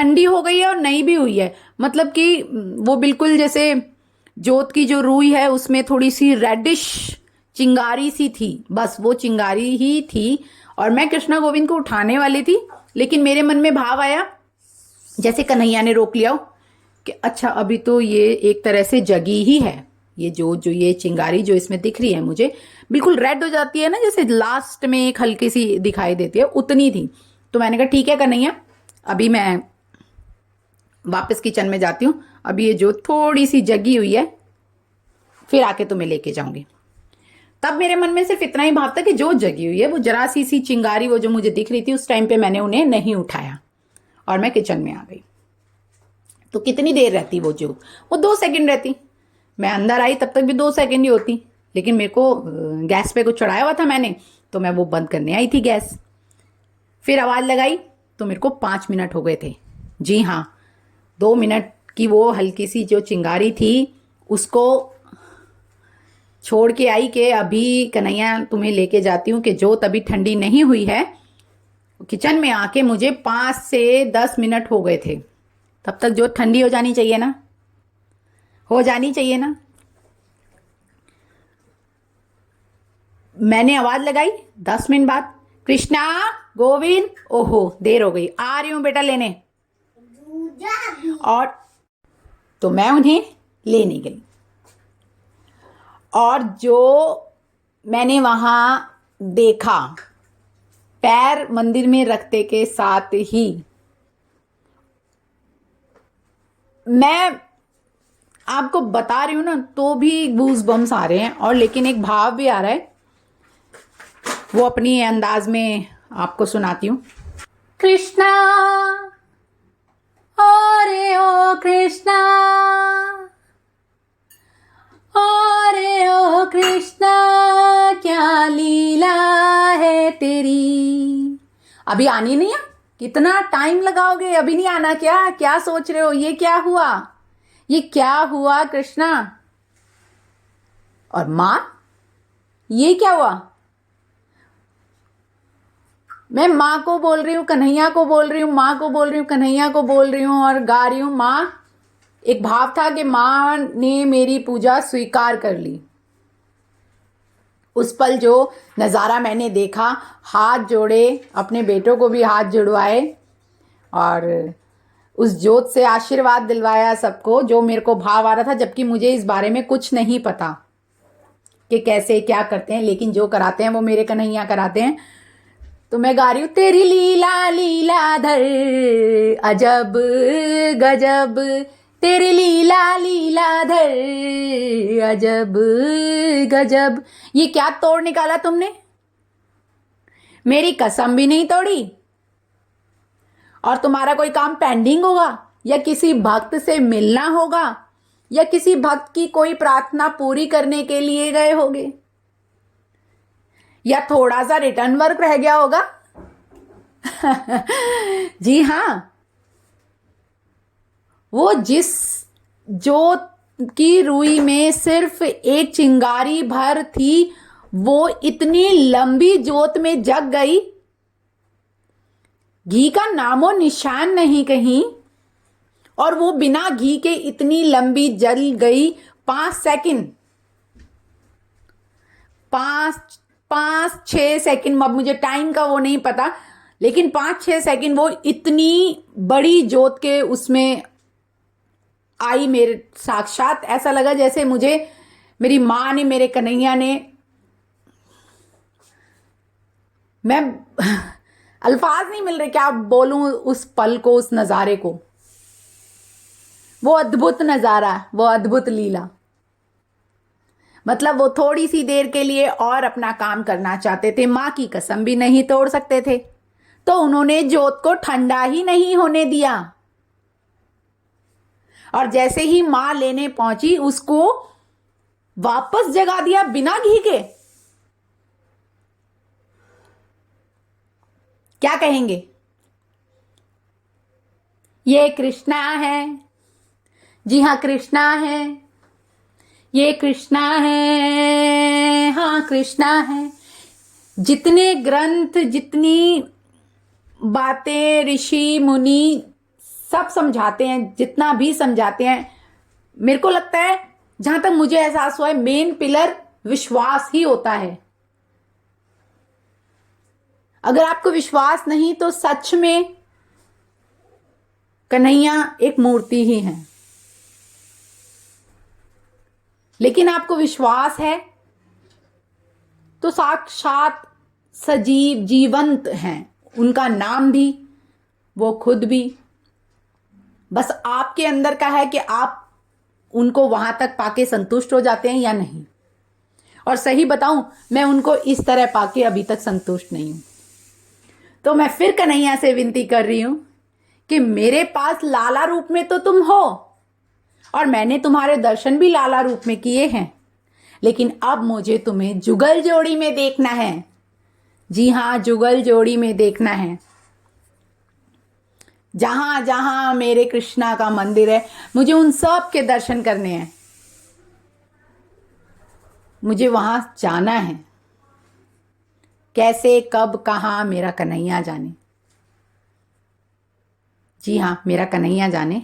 ठंडी हो गई है और नहीं भी हुई है, मतलब कि वो बिल्कुल जैसे जोत की जो रुई है उसमें थोड़ी सी रेडिश चिंगारी सी थी, बस वो चिंगारी ही थी। और मैं कृष्णा गोविंद को उठाने वाली थी, लेकिन मेरे मन में भाव आया जैसे कन्हैया ने रोक लिया हो कि अच्छा अभी तो ये एक तरह से जगी ही है, ये जो ये चिंगारी जो इसमें दिख रही है मुझे बिल्कुल रेड हो जाती है ना, जैसे लास्ट में एक हल्की सी दिखाई देती है, उतनी थी। तो मैंने कहा ठीक है कन्हैया, अभी मैं वापस किचन में जाती हूँ, अभी ये जो थोड़ी सी जगी हुई है फिर आके तुम्हें लेके जाऊंगी। तब मेरे मन में सिर्फ इतना ही भाव था कि जो जगी हुई है वो जरा सी चिंगारी वो जो मुझे दिख रही थी उस टाइम पे मैंने उन्हें नहीं उठाया और मैं किचन में आ गई। तो कितनी देर रहती वो 2 सेकंड रहती। मैं अंदर आई तब तक भी 2 सेकंड ही होती, लेकिन मेरे को गैस पे कुछ चढ़ाया हुआ था मैंने, तो मैं वो बंद करने आई थी गैस। फिर आवाज लगाई तो मेरे को 5 मिनट हो गए थे। जी हाँ, 2 मिनट की वो हल्की सी जो चिंगारी थी उसको छोड़ के आई कि अभी कन्हैया तुम्हें लेके जाती हूँ कि जोत अभी ठंडी नहीं हुई है। किचन में आके मुझे 5 से 10 मिनट हो गए थे, तब तक जोत ठंडी हो जानी चाहिए ना, हो जानी चाहिए ना। मैंने आवाज लगाई 10 मिनट बाद, कृष्णा गोविंद, ओहो देर हो गई, आ रही हूं बेटा लेने। और तो मैं उन्हें लेने गई और जो मैंने वहां देखा, पैर मंदिर में रखते के साथ ही मैं आपको बता रही हूं ना तो भी गूज बम्स आ रहे हैं, और लेकिन एक भाव भी आ रहा है, वो अपनी अंदाज में आपको सुनाती हूं। कृष्णा अरे ओ कृष्णा, अरे ओ कृष्णा क्या लीला है तेरी। अभी आनी नहीं है, कितना टाइम लगाओगे, अभी नहीं आना क्या? क्या सोच रहे हो, ये क्या हुआ, ये क्या हुआ कृष्णा? और मां, ये क्या हुआ? मैं माँ को बोल रही हूँ, कन्हैया को बोल रही हूँ, माँ को बोल रही हूँ, कन्हैया को बोल रही हूँ और गा रही हूँ माँ। एक भाव था कि माँ ने मेरी पूजा स्वीकार कर ली। उस पल जो नज़ारा मैंने देखा, हाथ जोड़े, अपने बेटों को भी हाथ जुड़वाए और उस जोत से आशीर्वाद दिलवाया सबको, जो मेरे को भाव आ रहा था, जबकि मुझे इस बारे में कुछ नहीं पता कि कैसे क्या करते हैं, लेकिन जो कराते हैं वो मेरे कन्हैया कराते हैं। तो मैं गा रही हूँ, तेरी लीला लीलाधर अजब गजब, तेरी लीला लीलाधर अजब गजब। ये क्या तोड़ निकाला तुमने, मेरी कसम भी नहीं तोड़ी। और तुम्हारा कोई काम पेंडिंग होगा, या किसी भक्त से मिलना होगा, या किसी भक्त की कोई प्रार्थना पूरी करने के लिए गए होगे, या थोड़ा सा रिटर्न वर्क रह गया होगा। जी हाँ, वो जिस जोत की रुई में सिर्फ एक चिंगारी भर थी, वो इतनी लंबी जोत में जग गई, घी का नामो निशान नहीं कहीं, और वो बिना घी के इतनी लंबी जल गई। 5 सेकंड, 5-6 सेकंड, अब मुझे टाइम का वो नहीं पता, लेकिन 5-6 सेकंड वो इतनी बड़ी जोत के उसमें आई। मेरे साक्षात ऐसा लगा जैसे मुझे मेरी माँ ने, मेरे कन्हैया ने, मैं अल्फाज नहीं मिल रहे क्या बोलूं उस पल को, उस नज़ारे को। वो अद्भुत नज़ारा, वो अद्भुत लीला। मतलब वो थोड़ी सी देर के लिए और अपना काम करना चाहते थे, माँ की कसम भी नहीं तोड़ सकते थे, तो उन्होंने जोत को ठंडा ही नहीं होने दिया। और जैसे ही माँ लेने पहुंची, उसको वापस जगा दिया बिना घी के। क्या कहेंगे? ये कृष्णा है, जी हाँ कृष्णा है, ये कृष्णा है, हाँ कृष्णा है। जितने ग्रंथ, जितनी बातें ऋषि मुनि सब समझाते हैं, जितना भी समझाते हैं, मेरे को लगता है जहां तक मुझे एहसास हुआ है मेन पिलर विश्वास ही होता है। अगर आपको विश्वास नहीं तो सच में कन्हैया एक मूर्ति ही है, लेकिन आपको विश्वास है तो साक्षात सजीव जीवंत हैं, उनका नाम भी वो खुद भी। बस आपके अंदर का है कि आप उनको वहां तक पाके संतुष्ट हो जाते हैं या नहीं। और सही बताऊं, मैं उनको इस तरह पाके अभी तक संतुष्ट नहीं हूं। तो मैं फिर कन्हैया से विनती कर रही हूं कि मेरे पास लाला रूप में तो तुम हो और मैंने तुम्हारे दर्शन भी लाला रूप में किए हैं, लेकिन अब मुझे तुम्हें जुगल जोड़ी में देखना है। जी हां, जुगल जोड़ी में देखना है। जहां जहां मेरे कृष्णा का मंदिर है मुझे उन सब के दर्शन करने हैं, मुझे वहां जाना है। कैसे, कब, कहां, मेरा कन्हैया जाने। जी हां, मेरा कन्हैया जाने।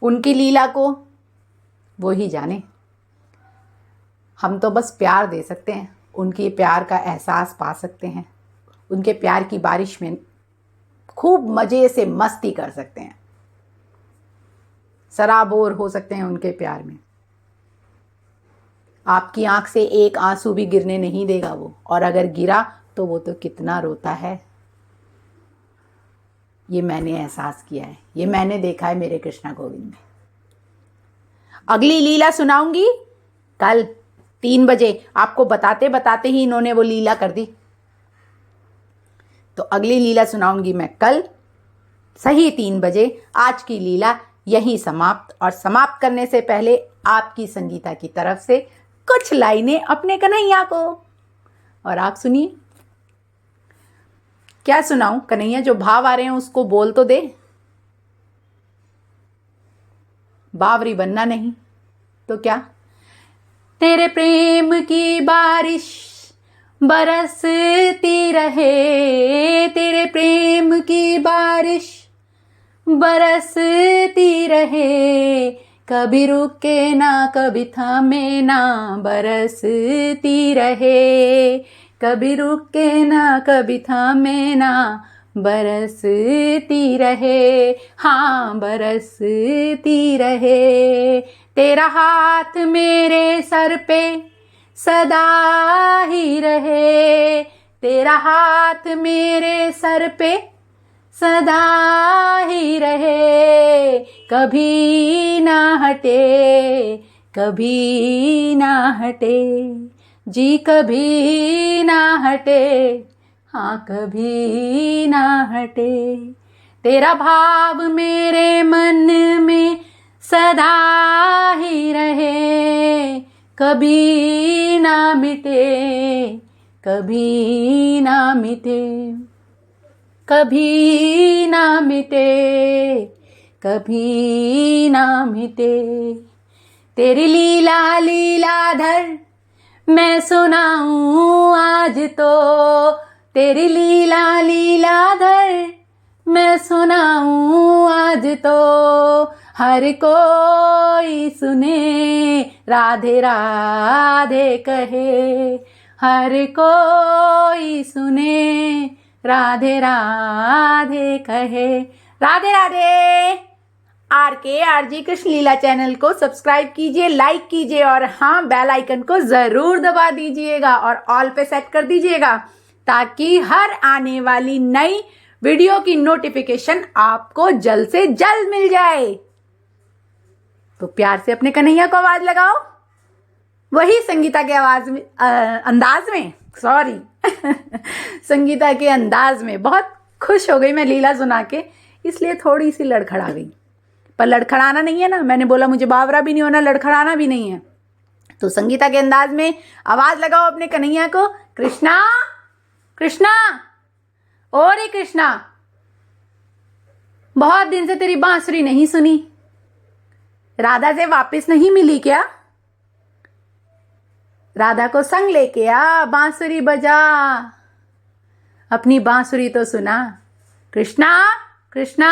उनकी लीला को वो ही जाने। हम तो बस प्यार दे सकते हैं, उनके प्यार का एहसास पा सकते हैं, उनके प्यार की बारिश में खूब मजे से मस्ती कर सकते हैं, सराबोर हो सकते हैं उनके प्यार में। आपकी आंख से एक आंसू भी गिरने नहीं देगा वो, और अगर गिरा तो वो तो कितना रोता है, ये मैंने एहसास किया है, ये मैंने देखा है मेरे कृष्णा गोविंद में। अगली लीला सुनाऊंगी कल 3 बजे। आपको बताते बताते ही इन्होंने वो लीला कर दी, तो अगली लीला सुनाऊंगी मैं कल सही 3 बजे। आज की लीला यही समाप्त, और समाप्त करने से पहले आपकी संगीता की तरफ से कुछ लाइनें अपने कन्हैया को। और आप सुनिए, क्या सुनाऊं? कन्हैया जो भाव आ रहे हैं उसको बोल तो दे, बावरी बनना नहीं तो क्या। तेरे प्रेम की बारिश बरसती रहे, तेरे प्रेम की बारिश बरसती रहे, कभी रुके ना कभी थमे ना, बरसती रहे, कभी रुके ना कभी थमे ना, बरसती रहे, हाँ बरसती रहे। तेरा हाथ मेरे सर पे सदा ही रहे, तेरा हाथ मेरे सर पे सदा ही रहे, कभी ना हटे, कभी ना हटे, जी कभी ना हटे, हाँ कभी ना हटे। तेरा भाव मेरे मन में सदा ही रहे, कभी ना मिटे, कभी ना मिटे, कभी ना मिटे, कभी ना मिटे। तेरी लीला लीलाधर मैं सुनाऊं आज तो, तेरी लीला लीलाधर मैं सुनाऊं आज तो, हर कोई सुने राधे राधे कहे, हर कोई सुने राधे राधे कहे। राधे राधे। RKRG कृष्ण लीला चैनल को सब्सक्राइब कीजिए, लाइक कीजिए, और हाँ बेल आइकन को जरूर दबा दीजिएगा और ऑल पे सेट कर दीजिएगा, ताकि हर आने वाली नई वीडियो की नोटिफिकेशन आपको जल्द से जल्द मिल जाए। तो प्यार से अपने कन्हैया को आवाज लगाओ, वही संगीता के आवाज में अंदाज में, सॉरी संगीता के अंदाज में। बहुत खुश हो गई मैं लीला सुना के, इसलिए थोड़ी सी लड़खड़ा गई, पर लड़खड़ाना नहीं है ना, मैंने बोला मुझे बावरा भी नहीं होना, लड़खड़ाना भी नहीं है। तो संगीता के अंदाज में आवाज लगाओ अपने कन्हैया को, कृष्णा कृष्णा, और रे कृष्णा, बहुत दिन से तेरी बांसुरी नहीं सुनी, राधा से वापस नहीं मिली क्या? राधा को संग लेके आ, बांसुरी बजा, अपनी बांसुरी तो सुना। कृष्णा कृष्णा